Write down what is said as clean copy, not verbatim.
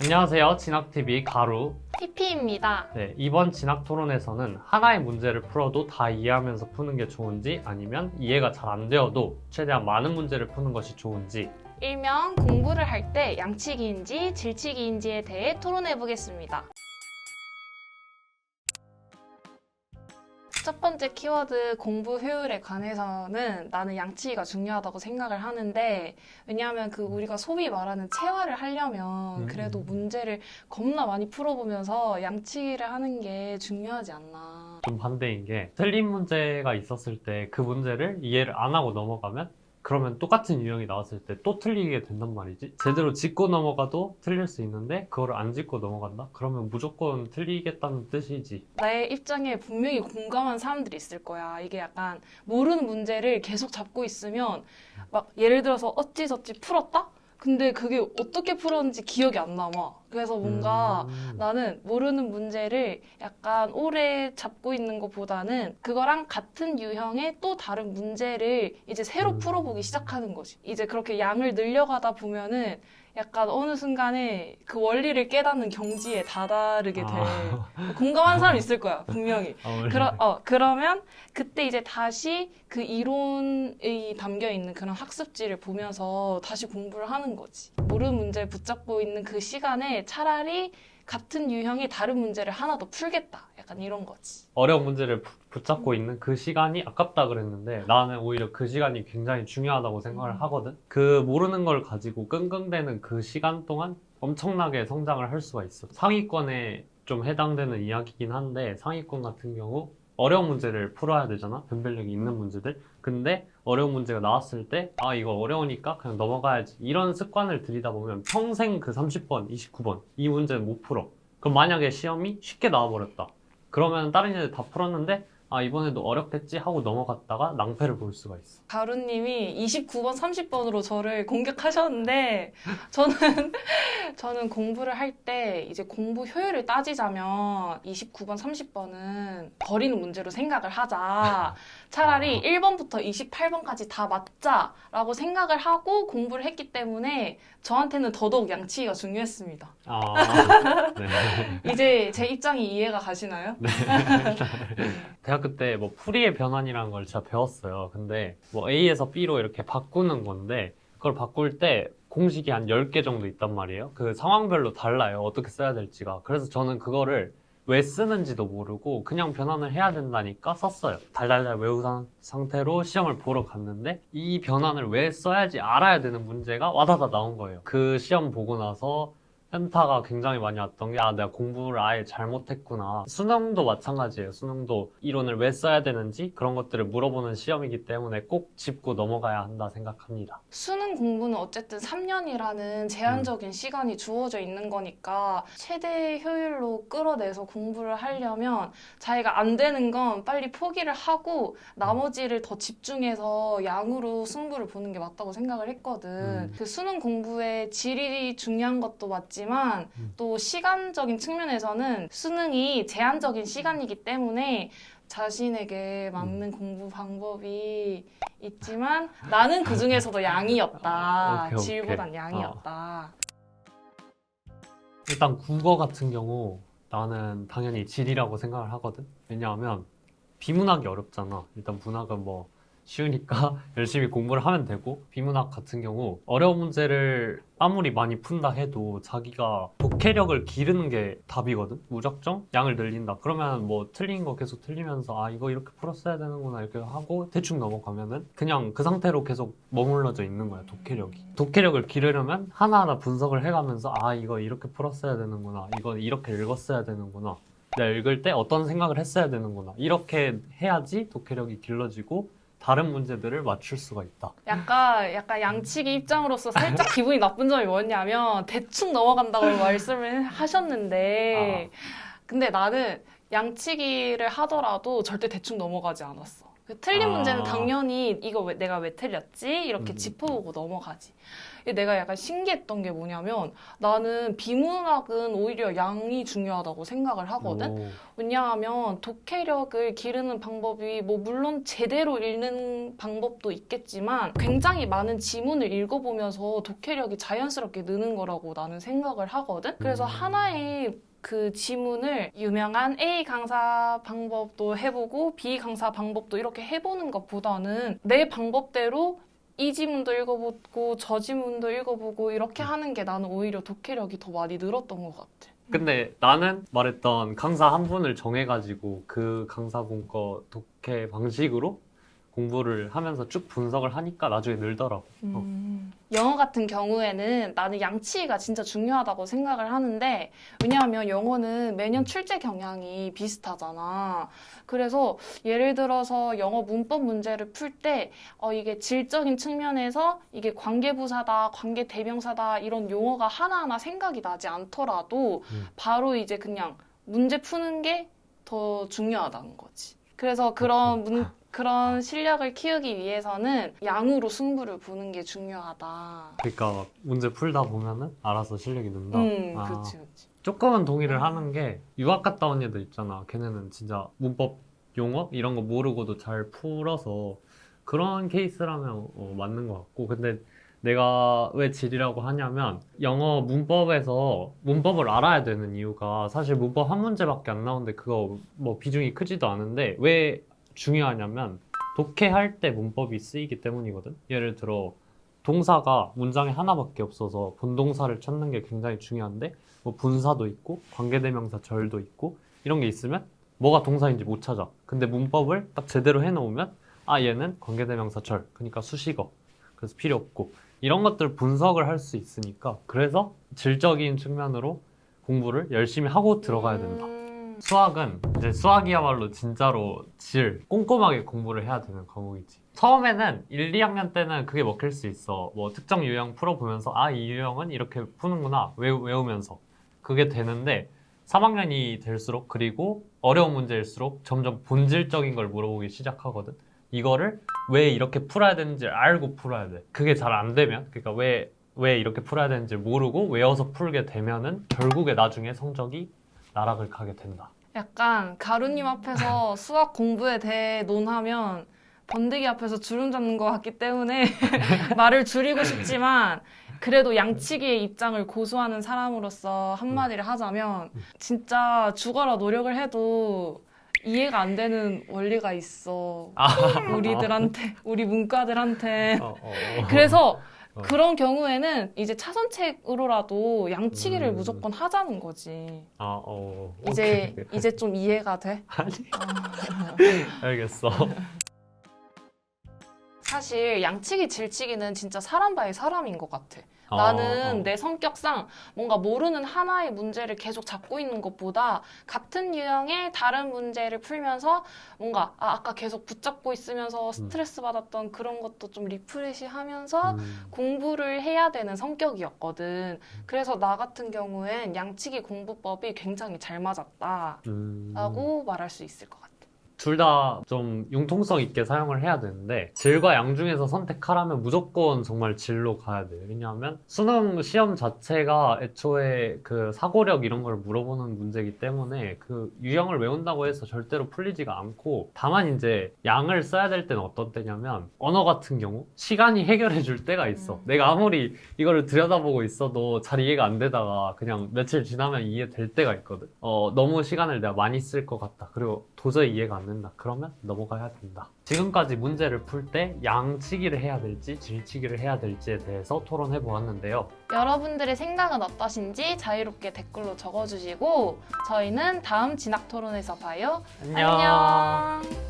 안녕하세요. 진학TV 가루. TP입니다. 네, 이번 진학 토론에서는 하나의 문제를 풀어도 다 이해하면서 푸는 게 좋은지 아니면 이해가 잘 안 되어도 최대한 많은 문제를 푸는 것이 좋은지 일명 공부를 할 때 양치기인지 질치기인지에 대해 토론해 보겠습니다. 첫 번째 키워드 공부 효율에 관해서는 나는 양치기가 중요하다고 생각을 하는데, 왜냐하면 우리가 소위 말하는 체화를 하려면 그래도 문제를 겁나 많이 풀어보면서 양치기를 하는 게 중요하지 않나. 좀 반대인 게 틀린 문제가 있었을 때 그 문제를 이해를 안 하고 넘어가면 그러면 똑같은 유형이 나왔을 때 또 틀리게 된단 말이지. 제대로 짚고 넘어가도 틀릴 수 있는데 그거를 안 짚고 넘어간다? 그러면 무조건 틀리겠다는 뜻이지. 나의 입장에 분명히 공감한 사람들이 있을 거야. 이게 약간 모르는 문제를 계속 잡고 있으면 막 예를 들어서 어찌저찌 풀었다? 근데 그게 어떻게 풀었는지 기억이 안 남아. 그래서 뭔가 나는 모르는 문제를 약간 오래 잡고 있는 것보다는 그거랑 같은 유형의 또 다른 문제를 이제 새로 풀어보기 시작하는 거지. 이제 그렇게 양을 늘려가다 보면은 약간 어느 순간에 그 원리를 깨닫는 경지에 다다르게 돼. 공감하는 사람 있을 거야, 분명히. 그러면 그때 이제 다시 그 이론이 담겨 있는 그런 학습지를 보면서 다시 공부를 하는 거지. 모르는 문제를 붙잡고 있는 그 시간에 차라리 같은 유형의 다른 문제를 하나 더 풀겠다. 약간 이런 거지. 어려운 문제를 붙잡고 있는 그 시간이 아깝다 그랬는데 나는 오히려 그 시간이 굉장히 중요하다고 생각을 하거든. 그 모르는 걸 가지고 끙끙대는 그 시간 동안 엄청나게 성장을 할 수가 있어. 상위권에 좀 해당되는 이야기긴 한데 상위권 같은 경우 어려운 문제를 풀어야 되잖아. 변별력이 있는 문제들. 근데 어려운 문제가 나왔을 때 이거 어려우니까 그냥 넘어가야지. 이런 습관을 들이다 보면 평생 그 30번, 29번 이 문제는 못 풀어. 그럼 만약에 시험이 쉽게 나와버렸다. 그러면 다른 애들 다 풀었는데 이번에도 어렵겠지 하고 넘어갔다가 낭패를 볼 수가 있어. 가루님이 29번, 30번으로 저를 공격하셨는데 저는 공부를 할 때 이제 공부 효율을 따지자면 29번, 30번은 버리는 문제로 생각을 하자. 차라리 1번부터 28번까지 다 맞자라고 생각을 하고 공부를 했기 때문에 저한테는 더더욱 양치기가 중요했습니다. 네. 이제 제 입장이 이해가 가시나요? 네. 대학교 때 뭐 풀이의 변환이라는 걸 제가 배웠어요. 근데 뭐 A에서 B로 이렇게 바꾸는 건데 그걸 바꿀 때 공식이 한 10개 정도 있단 말이에요. 그 상황별로 달라요. 어떻게 써야 될지가. 그래서 저는 그거를 왜 쓰는지도 모르고 그냥 변환을 해야 된다니까 썼어요. 달달달 외운 상태로 시험을 보러 갔는데 이 변환을 왜 써야지 알아야 되는 문제가 와다다 나온 거예요. 그 시험 보고 나서 현타가 굉장히 많이 왔던 게 내가 공부를 아예 잘못했구나. 수능도 마찬가지예요. 수능도 이론을 왜 써야 되는지 그런 것들을 물어보는 시험이기 때문에 꼭 짚고 넘어가야 한다 생각합니다. 수능 공부는 어쨌든 3년이라는 제한적인 시간이 주어져 있는 거니까 최대 효율로 끌어내서 공부를 하려면 자기가 안 되는 건 빨리 포기를 하고 나머지를 더 집중해서 양으로 승부를 보는 게 맞다고 생각을 했거든. 그 수능 공부의 질이 중요한 것도 맞지만 또 시간적인 측면에서는 수능이 제한적인 시간이기 때문에 자신에게 맞는 공부 방법이 있지만 나는 그 중에서도 양이었다. 오케이. 질보단 양이었다. 일단 국어 같은 경우 나는 당연히 질이라고 생각을 하거든. 왜냐하면 비문학이 어렵잖아. 일단 문학은 뭐 쉬우니까 열심히 공부를 하면 되고, 비문학 같은 경우 어려운 문제를 아무리 많이 푼다 해도 자기가 독해력을 기르는 게 답이거든. 무작정 양을 늘린다 그러면 뭐 틀린 거 계속 틀리면서 이거 이렇게 풀었어야 되는구나 이렇게 하고 대충 넘어가면은 그냥 그 상태로 계속 머물러져 있는 거야. 독해력을 기르려면 하나하나 분석을 해가면서 이거 이렇게 풀었어야 되는구나, 이거 이렇게 읽었어야 되는구나, 내가 읽을 때 어떤 생각을 했어야 되는구나, 이렇게 해야지 독해력이 길러지고 다른 문제들을 맞출 수가 있다. 약간 양치기 입장으로서 살짝 기분이 나쁜 점이 뭐냐면 대충 넘어간다고 말씀을 하셨는데 근데 나는 양치기를 하더라도 절대 대충 넘어가지 않았어. 틀린 문제는 당연히 이거 내가 왜 틀렸지? 이렇게 짚어보고 넘어가지. 내가 약간 신기했던 게 뭐냐면 나는 비문학은 오히려 양이 중요하다고 생각을 하거든. 오. 왜냐하면 독해력을 기르는 방법이 뭐 물론 제대로 읽는 방법도 있겠지만 굉장히 많은 지문을 읽어보면서 독해력이 자연스럽게 느는 거라고 나는 생각을 하거든. 그래서 하나의 그 지문을 유명한 A 강사 방법도 해보고 B 강사 방법도 이렇게 해보는 것보다는 내 방법대로 이 지문도 읽어보고 저 지문도 읽어보고 이렇게 하는 게 나는 오히려 독해력이 더 많이 늘었던 것 같아. 근데 나는 말했던 강사 한 분을 정해가지고 그 강사분 거 독해 방식으로 공부를 하면서 쭉 분석을 하니까 나중에 늘더라고. 영어 같은 경우에는 나는 양치기가 진짜 중요하다고 생각을 하는데 왜냐하면 영어는 매년 출제 경향이 비슷하잖아. 그래서 예를 들어서 영어 문법 문제를 풀 때 이게 질적인 측면에서 이게 관계부사다, 관계대명사다 이런 용어가 하나하나 생각이 나지 않더라도 바로 이제 그냥 문제 푸는 게 더 중요하다는 거지. 그래서 그런 실력을 키우기 위해서는 양으로 승부를 보는 게 중요하다. 그러니까 막 문제 풀다 보면은 알아서 실력이 는다. 그렇지, 그렇지. 조금은 동의를 하는 게 유학 갔다 온 애들 있잖아. 걔네는 진짜 문법 용어 이런 거 모르고도 잘 풀어서 그런 케이스라면 맞는 것 같고. 근데 내가 왜 질이라고 하냐면 영어 문법에서 문법을 알아야 되는 이유가 사실 문법 한 문제밖에 안 나오는데 그거 뭐 비중이 크지도 않은데 왜 중요하냐면 독해할 때 문법이 쓰이기 때문이거든. 예를 들어 동사가 문장에 하나밖에 없어서 본동사를 찾는 게 굉장히 중요한데 뭐 분사도 있고 관계대명사 절도 있고 이런 게 있으면 뭐가 동사인지 못 찾아. 근데 문법을 딱 제대로 해놓으면 얘는 관계대명사 절, 그러니까 수식어, 그래서 필요 없고 이런 것들 분석을 할 수 있으니까 그래서 질적인 측면으로 공부를 열심히 하고 들어가야 된다. 수학은 이제 수학이야말로 진짜로 꼼꼼하게 공부를 해야 되는 과목이지. 처음에는 1, 2학년 때는 그게 먹힐 수 있어. 뭐 특정 유형 풀어보면서 이 유형은 이렇게 푸는구나 외우면서 그게 되는데 3학년이 될수록 그리고 어려운 문제일수록 점점 본질적인 걸 물어보기 시작하거든. 이거를 왜 이렇게 풀어야 되는지 알고 풀어야 돼. 그게 잘 안 되면 그러니까 왜 이렇게 풀어야 되는지 모르고 외워서 풀게 되면은 결국에 나중에 성적이 나락을 가게 된다. 약간 가루님 앞에서 수학 공부에 대해 논하면 번데기 앞에서 주름 잡는 것 같기 때문에 말을 줄이고 싶지만 그래도 양치기의 입장을 고수하는 사람으로서 한마디를 하자면 진짜 죽어라 노력을 해도 이해가 안 되는 원리가 있어. 우리들한테, 우리 문과들한테. 그래서 그런 경우에는 이제 차선책으로라도 양치기를 무조건 하자는 거지. 이제 좀 이해가 돼? 아니. 알겠어. 사실 양치기, 질치기는 진짜 사람 바이 사람인 것 같아. 나는 내 성격상 뭔가 모르는 하나의 문제를 계속 잡고 있는 것보다 같은 유형의 다른 문제를 풀면서 뭔가 아까 계속 붙잡고 있으면서 스트레스 받았던 그런 것도 좀 리프레시 하면서 공부를 해야 되는 성격이었거든. 그래서 나 같은 경우엔 양치기 공부법이 굉장히 잘 맞았다라고 말할 수 있을 것 같아. 둘 다 좀 융통성 있게 사용을 해야 되는데 질과 양 중에서 선택하라면 무조건 정말 질로 가야 돼요. 왜냐하면 수능 시험 자체가 애초에 그 사고력 이런 걸 물어보는 문제이기 때문에 그 유형을 외운다고 해서 절대로 풀리지가 않고 다만 이제 양을 써야 될 때는 어떤 때냐면 언어 같은 경우 시간이 해결해 줄 때가 있어. 내가 아무리 이거를 들여다보고 있어도 잘 이해가 안 되다가 그냥 며칠 지나면 이해될 때가 있거든. 너무 시간을 내가 많이 쓸 것 같다. 그리고 도저히 이해가 안 된다. 그러면 넘어가야 된다. 지금까지 문제를 풀 때 양치기를 해야 될지 질치기를 해야 될지에 대해서 토론해 보았는데요. 여러분들의 생각은 어떠신지 자유롭게 댓글로 적어주시고 저희는 다음 진학 토론에서 봐요. 안녕. 안녕.